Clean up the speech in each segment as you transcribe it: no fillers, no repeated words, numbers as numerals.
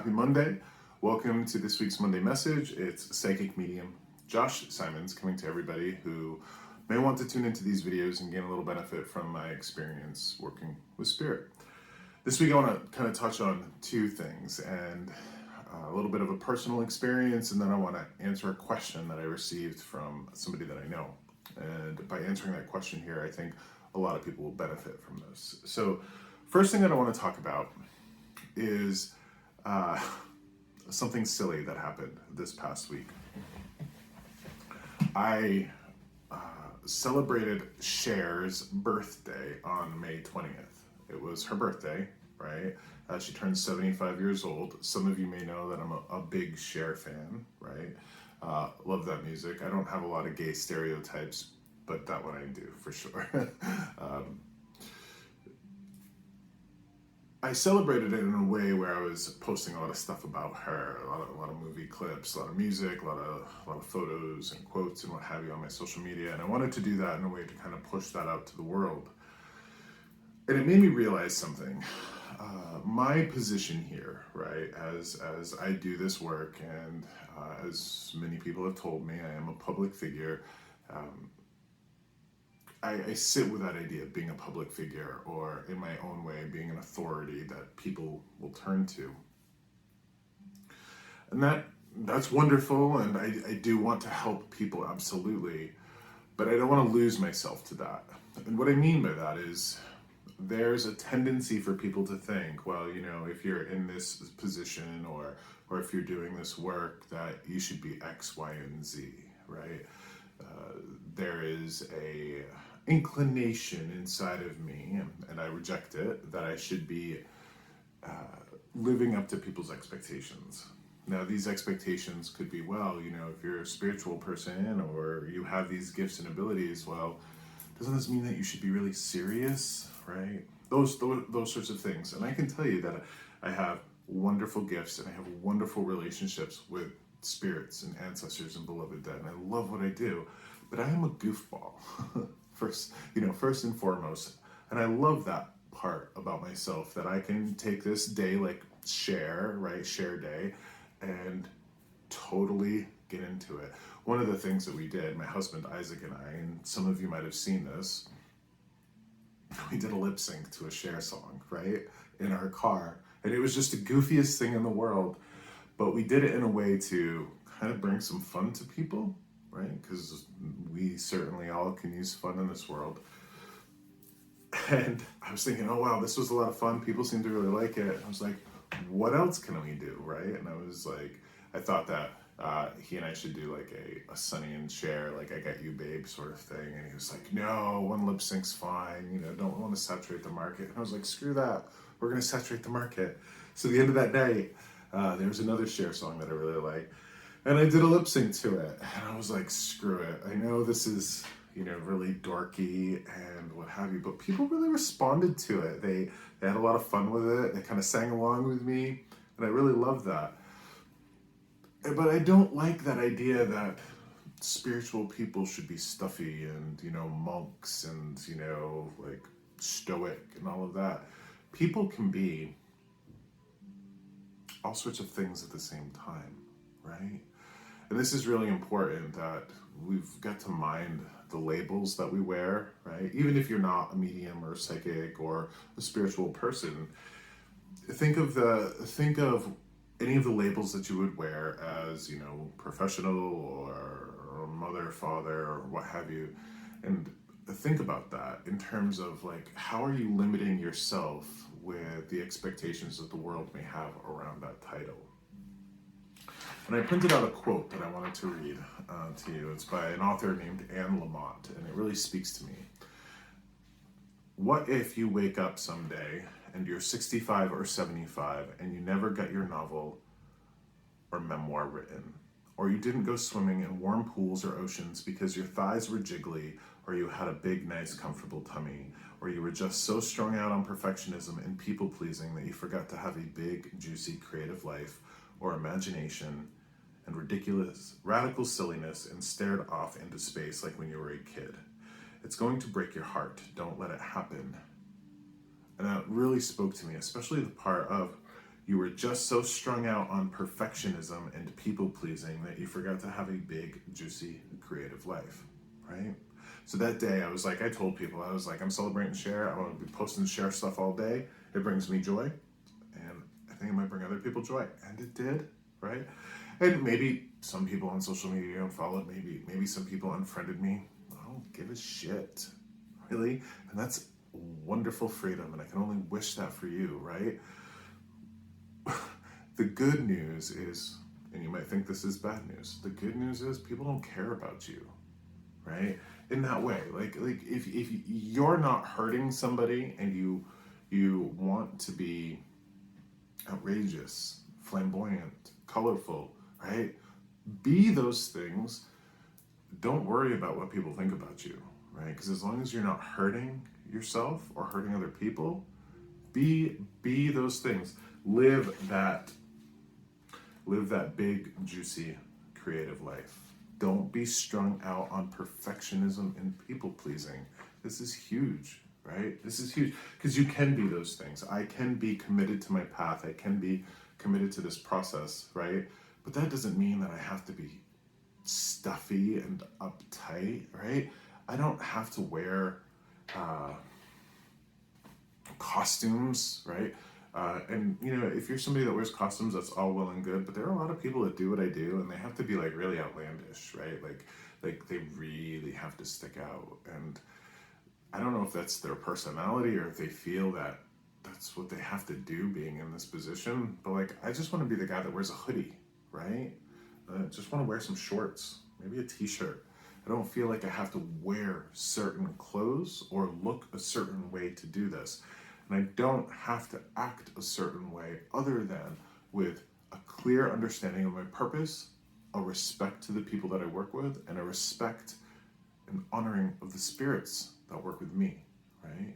Happy Monday. Welcome to this week's Monday message. It's psychic medium Josh Simons coming to everybody who may want to tune into these videos and gain a little benefit from my experience working with spirit. This week I want to kind of touch on two things and a little bit of a personal experience, and then I want to answer a question that I received from somebody that I know. And by answering that question here, I think a lot of people will benefit from this. So first thing that I want to talk about is something silly that happened this past week. I celebrated Cher's birthday on May 20th. It was her birthday, right? She turned 75 years old. Some of you may know that I'm a big Cher fan, right? Love that music. I don't have a lot of gay stereotypes, but that one I do for sure. I celebrated it in a way where I was posting a lot of stuff about her, a lot of movie clips, a lot of music, a lot of photos and quotes and what have you on my social media. And I wanted to do that in a way to kind of push that out to the world. And it made me realize something. My position here, right, as I do this work, and as many people have told me, I am a public figure. I sit with that idea of being a public figure, or in my own way, being an authority that people will turn to. And that's wonderful, and I do want to help people, absolutely, but I don't want to lose myself to that. And what I mean by that is there's a tendency for people to think, well, you know, if you're in this position or if you're doing this work, that you should be X, Y, and Z, right? There is a inclination inside of me, and I reject it, that I should be living up to people's expectations. Now, these expectations could be, well, you know, if you're a spiritual person or you have these gifts and abilities, well, doesn't this mean that you should be really serious, right? Those sorts of things. And I can tell you that I have wonderful gifts and I have wonderful relationships with spirits and ancestors and beloved dead, and I love what I do, but I am a goofball. First and foremost. And I love that part about myself, that I can take this day like Cher day, and totally get into it. One of the things that we did, my husband Isaac and I, and some of you might have seen this, we did a lip sync to a Cher song, right? In our car. And it was just the goofiest thing in the world, but we did it in a way to kind of bring some fun to people, right? Because we certainly all can use fun in this world. And I was thinking, oh wow, this was a lot of fun. People seem to really like it. I was like, what else can we do, right? And I thought that he and I should do like a Sonny and Cher, like I Got You Babe sort of thing. And he was like, no, one lip sync's fine. You know, don't want to saturate the market. And I was like, screw that. We're going to saturate the market. So at the end of that day, there was another Cher song that I really liked. And I did a lip sync to it, and I was like, screw it. I know this is, you know, really dorky and what have you, but people really responded to it. They had a lot of fun with it. They kind of sang along with me, and I really loved that. But I don't like that idea that spiritual people should be stuffy and, you know, monks and, you know, like stoic and all of that. People can be all sorts of things at the same time, right? And this is really important, that we've got to mind the labels that we wear, right? Even if you're not a medium or a psychic or a spiritual person, think of any of the labels that you would wear as, you know, professional or mother, father, or what have you. And think about that in terms of like, how are you limiting yourself with the expectations that the world may have around that title? And I printed out a quote that I wanted to read to you. It's by an author named Anne Lamott, and it really speaks to me. What if you wake up someday and you're 65 or 75 and you never got your novel or memoir written? Or you didn't go swimming in warm pools or oceans because your thighs were jiggly, or you had a big, nice, comfortable tummy, or you were just so strung out on perfectionism and people-pleasing that you forgot to have a big, juicy, creative life or imagination and ridiculous, radical silliness, and stared off into space like when you were a kid. It's going to break your heart. Don't let it happen. And that really spoke to me, especially the part of, You were just so strung out on perfectionism and people pleasing that you forgot to have a big, juicy, creative life, right? So that day, I told people, I was like, I'm celebrating share. I want to be posting share stuff all day. It brings me joy. And I think it might bring other people joy. And it did, right? And maybe some people on social media unfollowed. Maybe some people unfriended me. I don't give a shit, really. And that's wonderful freedom. And I can only wish that for you, right? The good news is, and you might think this is bad news, the good news is people don't care about you, right? In that way, like if you're not hurting somebody and you want to be outrageous, flamboyant, colorful, right? Be those things. Don't worry about what people think about you, right? Because as long as you're not hurting yourself or hurting other people, be those things. Live that big, juicy, creative life. Don't be strung out on perfectionism and people pleasing. This is huge, right? This is huge because you can be those things. I can be committed to my path. I can be committed to this process, right? But that doesn't mean that I have to be stuffy and uptight, right? I don't have to wear costumes, right? And if you're somebody that wears costumes, that's all well and good. But there are a lot of people that do what I do, and they have to be like really outlandish, right? Like they really have to stick out. And I don't know if that's their personality or if they feel that that's what they have to do being in this position. But like, I just want to be the guy that wears a hoodie, right? Just want to wear some shorts, maybe a t-shirt. I don't feel like I have to wear certain clothes or look a certain way to do this. And I don't have to act a certain way other than with a clear understanding of my purpose, a respect to the people that I work with, and a respect and honoring of the spirits that work with me, right?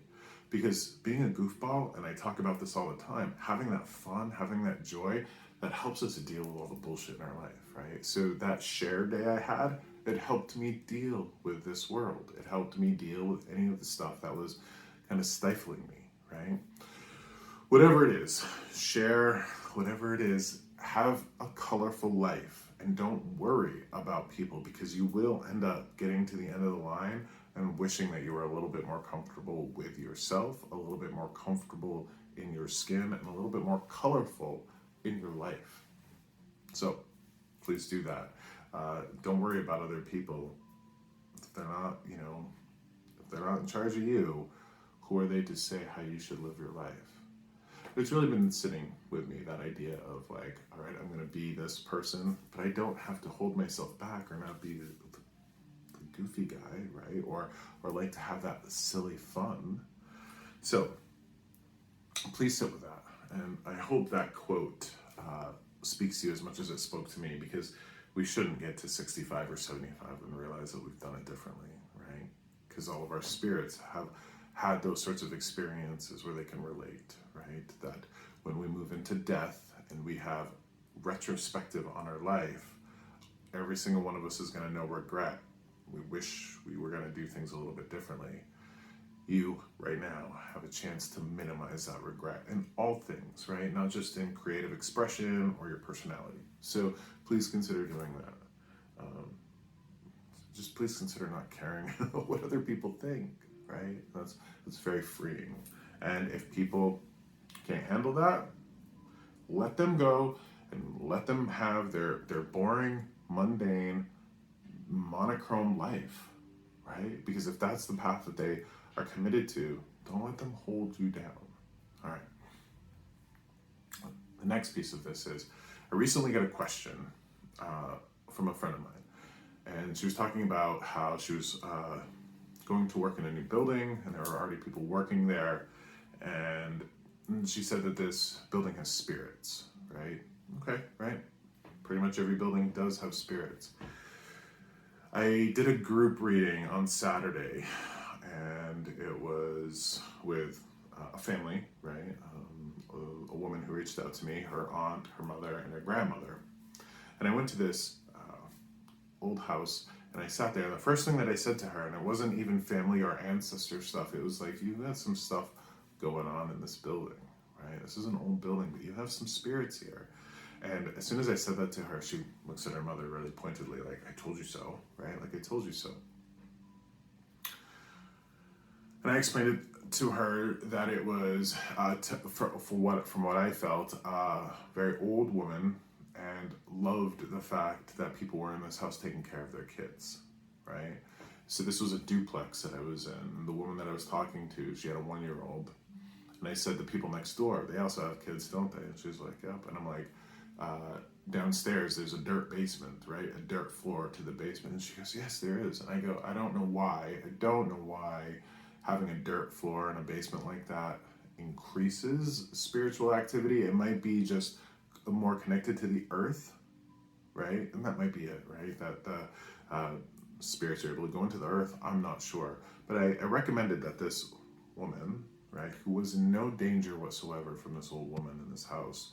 Because being a goofball, and I talk about this all the time, having that fun, having that joy, that helps us to deal with all the bullshit in our life, right? So that share day I had, it helped me deal with this world. It helped me deal with any of the stuff that was kind of stifling me, right? Whatever it is, share, whatever it is, have a colorful life and don't worry about people, because you will end up getting to the end of the line and wishing that you were a little bit more comfortable with yourself, a little bit more comfortable in your skin, and a little bit more colorful in your life. So please do that. Don't worry about other people. If they're not, if they're not in charge of you, who are they to say how you should live your life? It's really been sitting with me, that idea of like, all right, I'm going to be this person, but I don't have to hold myself back or not be the goofy guy, right? Or like to have that silly fun. So please sit with that. And I hope that quote speaks to you as much as it spoke to me, because we shouldn't get to 65 or 75 and realize that we've done it differently, right? Because all of our spirits have had those sorts of experiences where they can relate, right? That when we move into death and we have retrospective on our life, every single one of us is going to know regret. We wish we were going to do things a little bit differently. You, right now, have a chance to minimize that regret in all things, right? Not just in creative expression or your personality. So please consider doing that. Just please consider not caring what other people think, right? That's very freeing. And if people can't handle that, let them go and let them have their boring, mundane, monochrome life, right? Because if that's the path that they are committed to, don't let them hold you down. All right. The next piece of this is, I recently got a question from a friend of mine. And she was talking about how she was going to work in a new building, and there were already people working there. And she said that this building has spirits, right? Okay, right? Pretty much every building does have spirits. I did a group reading on Saturday, and it was with a family, right? A woman who reached out to me, her aunt, her mother, and her grandmother. And I went to this old house, and I sat there, and the first thing that I said to her, and it wasn't even family or ancestor stuff, it was like, you got some stuff going on in this building, right? This is an old building, but you have some spirits here. And as soon as I said that to her, she looks at her mother really pointedly, like, I told you so, right? Like, I told you so. And I explained it to her that it was, from what I felt, a very old woman, and loved the fact that people were in this house taking care of their kids, right? So this was a duplex that I was in. The woman that I was talking to, she had a 1-year-old. And I said, the people next door, they also have kids, don't they? And she was like, yep. And I'm like, downstairs, there's a dirt basement, right? A dirt floor to the basement. And she goes, yes, there is. And I go, I don't know why having a dirt floor in a basement like that increases spiritual activity. It might be just more connected to the earth, right? And that might be it, right? That the spirits are able to go into the earth. I'm not sure. But I recommended that this woman, right, who was in no danger whatsoever from this old woman in this house,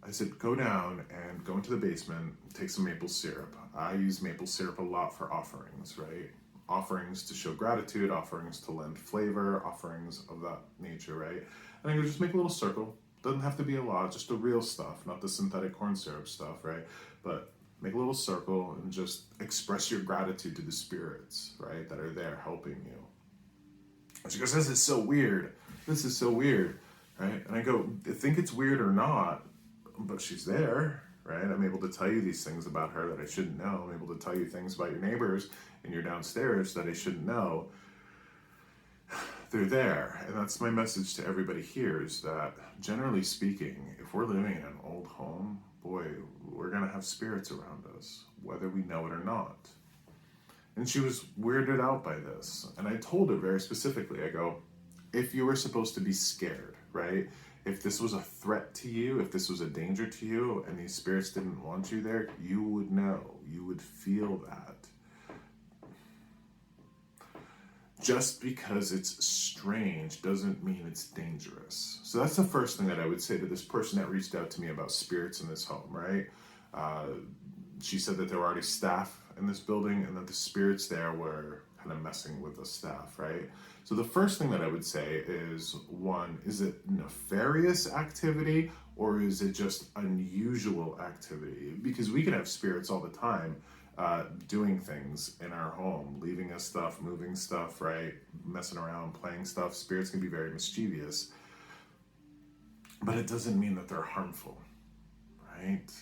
I said, go down and go into the basement, take some maple syrup. I use maple syrup a lot for offerings, right? Offerings to show gratitude, offerings to lend flavor, offerings of that nature, right? And I go, just make a little circle. Doesn't have to be a lot, just the real stuff, not the synthetic corn syrup stuff, right? But make a little circle and just express your gratitude to the spirits, right, that are there helping you. And she goes, this is so weird. This is so weird, right? And I go, I think it's weird or not, but she's there, right? I'm able to tell you these things about her that I shouldn't know. I'm able to tell you things about your neighbors and your downstairs that I shouldn't know. They're there. And that's my message to everybody here, is that generally speaking, if we're living in an old home, boy, we're going to have spirits around us, whether we know it or not. And she was weirded out by this. And I told her very specifically, I go, if you were supposed to be scared, right? If this was a threat to you, if this was a danger to you, and these spirits didn't want you there, you would know. You would feel that. Just because it's strange doesn't mean it's dangerous. So that's the first thing that I would say to this person that reached out to me about spirits in this home, right? She said that there were already staff in this building and that the spirits there were kind of messing with the staff, right? So the first thing that I would say is, one, is it nefarious activity or is it just unusual activity? Because we can have spirits all the time doing things in our home, leaving us stuff, moving stuff, right? Messing around, playing stuff. Spirits can be very mischievous, but it doesn't mean that they're harmful, right?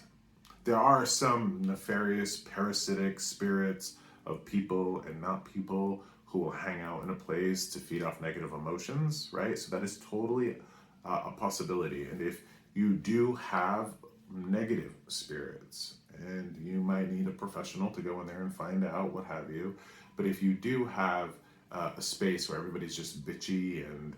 There are some nefarious, parasitic spirits of people and not people who will hang out in a place to feed off negative emotions, right? So that is totally a possibility. And if you do have negative spirits, and you might need a professional to go in there and find out, what have you. But if you do have a space where everybody's just bitchy and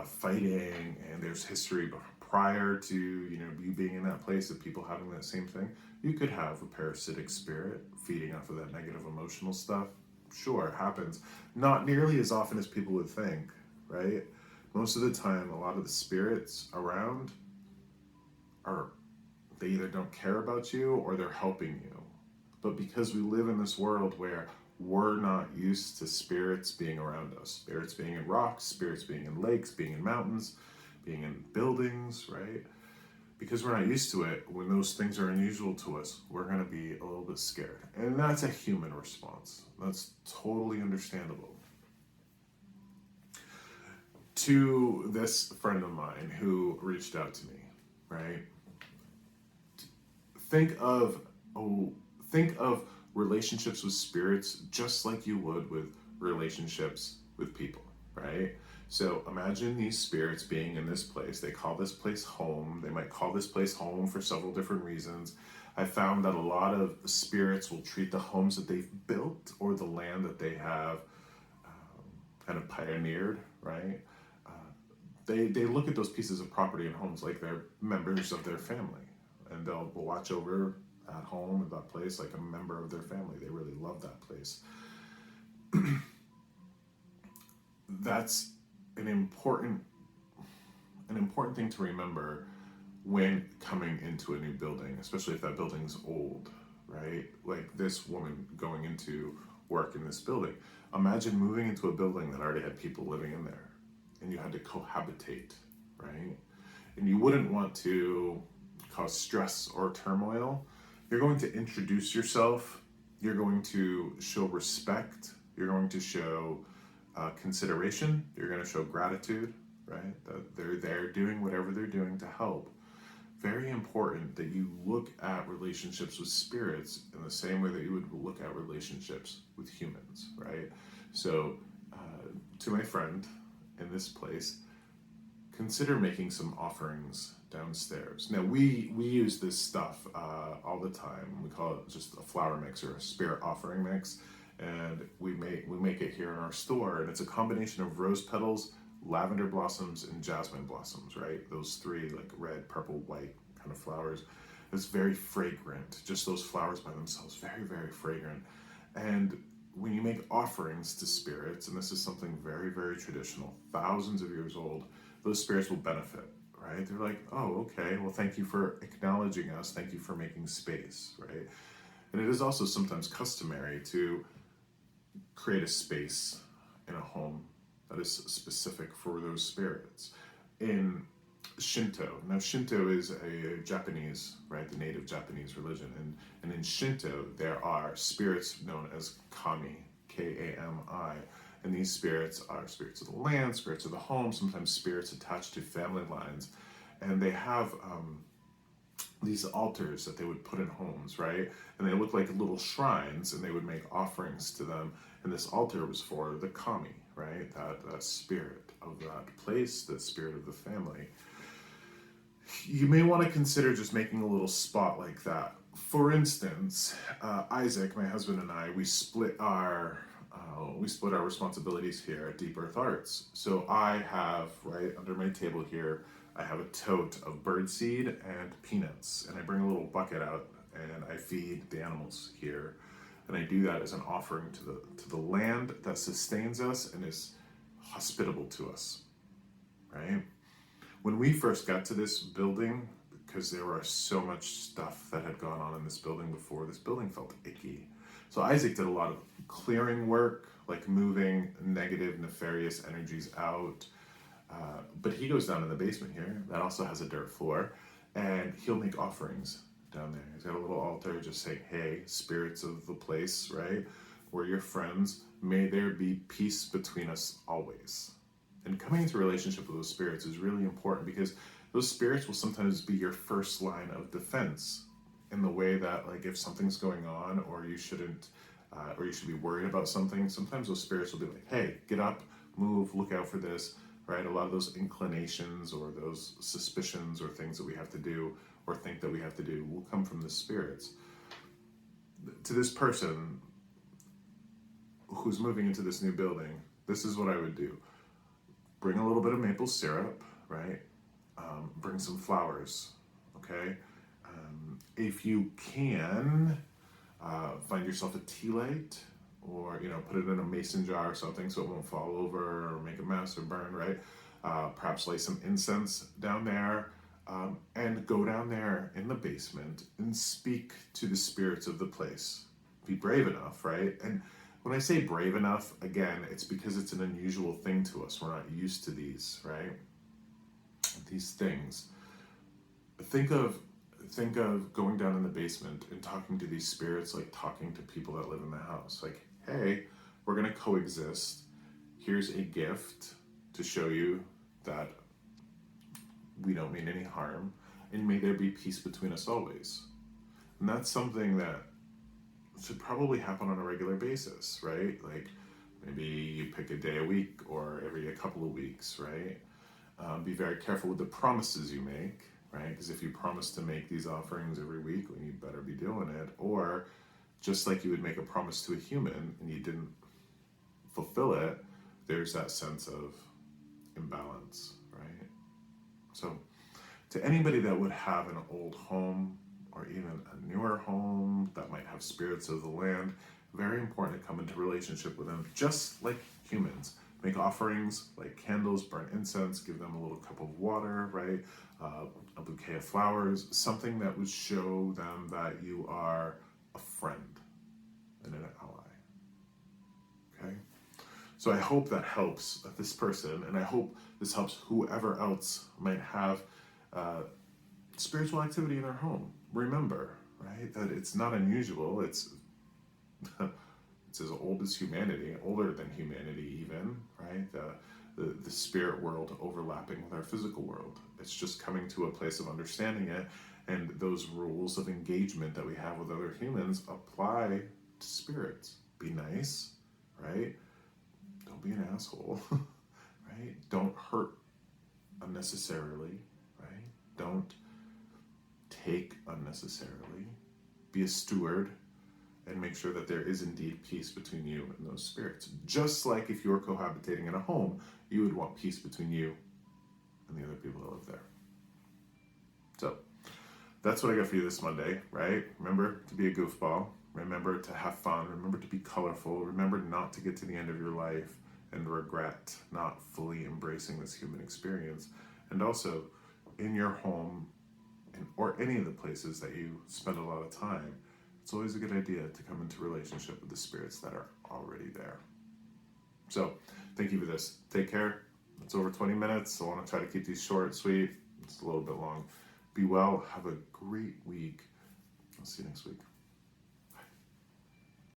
fighting, and there's history prior to you being in that place of people having that same thing, you could have a parasitic spirit feeding off of that negative emotional stuff. Sure, it happens. Not nearly as often as people would think, right? Most of the time, a lot of the spirits around they either don't care about you or they're helping you. But because we live in this world where we're not used to spirits being around us, spirits being in rocks, spirits being in lakes, being in mountains, being in buildings, right? Because we're not used to it, when those things are unusual to us, we're going to be a little bit scared. And that's a human response. That's totally understandable. To this friend of mine who reached out to me, right? Think of relationships with spirits just like you would with relationships with people, right? So imagine these spirits being in this place. They call this place home. They might call this place home for several different reasons. I found that a lot of spirits will treat the homes that they've built or the land that they have kind of pioneered, right? They look at those pieces of property and homes like they're members of their family. And they'll watch over that home or that place like a member of their family. They really love that place. That's an important thing to remember when coming into a new building, especially if that building's old, right? Like this woman going into work in this building. Imagine moving into a building that already had people living in there and you had to cohabitate, right? and you wouldn't want to cause stress or turmoil, you're going to introduce yourself, you're going to show respect, you're going to show consideration, you're going to show gratitude, right? That they're there doing whatever they're doing to help. Very important that you look at relationships with spirits in the same way that you would look at relationships with humans, right? So, to my friend in this place, consider making some offerings downstairs. Now, we use this stuff all the time. We call it just a flower mix or a spirit offering mix, and we make it here in our store, and it's a combination of rose petals, lavender blossoms, and jasmine blossoms, right? Those three, like red, purple, white kind of flowers. It's very fragrant. Just those flowers by themselves, very, very fragrant. And when you make offerings to spirits, and this is something very, very traditional, thousands of years old, those spirits will benefit, right? They're like, oh, okay, well, thank you for acknowledging us. Thank you for making space, right? And it is also sometimes customary to create a space in a home that is specific for those spirits. In Shinto, now Shinto is a Japanese, right, the native Japanese religion, and in Shinto there are spirits known as kami, Kami, and these spirits are spirits of the land, spirits of the home, sometimes spirits attached to family lines, and they have these altars that they would put in homes, right? And they look like little shrines, and they would make offerings to them. And this altar was for the kami, right? That spirit of that place, the spirit of the family. You may want to consider just making a little spot like that. For instance, Isaac, my husband, and I, we split our responsibilities here at Deep Earth Arts. So I have, right under my table here, I have a tote of birdseed and peanuts, and I bring a little bucket out and I feed the animals here, and I do that as an offering to the land that sustains us and is hospitable to us, right? When we first got to this building, because there was so much stuff that had gone on in this building before, this building felt icky. So Isaac did a lot of clearing work, like moving negative, nefarious energies out. But he goes down in the basement here, that also has a dirt floor, and he'll make offerings down there. He's got a little altar just saying, hey, spirits of the place, right? We're your friends. May there be peace between us always. And coming into a relationship with those spirits is really important, because those spirits will sometimes be your first line of defense, in the way that, like, if something's going on or you shouldn't, or you should be worried about something, sometimes those spirits will be like, hey, get up, move, look out for this, right? A lot of those inclinations or those suspicions or things that we have to do or think that we have to do will come from the spirits. To this person who's moving into this new building, this is what I would do. Bring a little bit of maple syrup, right? Bring some flowers, okay? If you can, find yourself a tea light, or put it in a mason jar or something so it won't fall over or make a mess or burn, right? Perhaps lay some incense down there, and go down there in the basement and speak to the spirits of the place. Be brave enough, right? And when I say brave enough, again, it's because it's an unusual thing to us. We're not used to these, right? These things. Think of going down in the basement and talking to these spirits like talking to people that live in the house. Like, hey, we're going to coexist. Here's a gift to show you that we don't mean any harm, and may there be peace between us always. And that's something that should probably happen on a regular basis, right? Like, maybe you pick a day a week or every a couple of weeks, right? Be very careful with the promises you make, right? Because if you promise to make these offerings every week, well, you better be doing it. Or just like you would make a promise to a human and you didn't fulfill it, there's that sense of imbalance, right? So to anybody that would have an old home or even a newer home that might have spirits of the land, very important to come into relationship with them, just like humans. Make offerings, like candles, burn incense, give them a little cup of water, right? A bouquet of flowers, something that would show them that you are a friend and an ally, okay? So I hope that helps this person, and I hope this helps whoever else might have uh, spiritual activity in our home. Remember, right, that it's not unusual. It's it's as old as humanity, older than humanity even, right? The spirit world overlapping with our physical world. It's just coming to a place of understanding it, and those rules of engagement that we have with other humans apply to spirits. Be nice, right? Don't be an asshole, right? Don't hurt unnecessarily, right? Don't take unnecessarily. Be a steward and make sure that there is indeed peace between you and those spirits. Just like if you're cohabitating in a home, you would want peace between you and the other people that live there. So that's what I got for you this Monday, right? Remember to be a goofball. Remember to have fun. Remember to be colorful. Remember not to get to the end of your life and regret not fully embracing this human experience. And also, in your home or any of the places that you spend a lot of time, it's always a good idea to come into relationship with the spirits that are already there. So, thank you for this. Take care. It's over 20 minutes. I want to try to keep these short, sweet. It's a little bit long. Be well. Have a great week. I'll see you next week.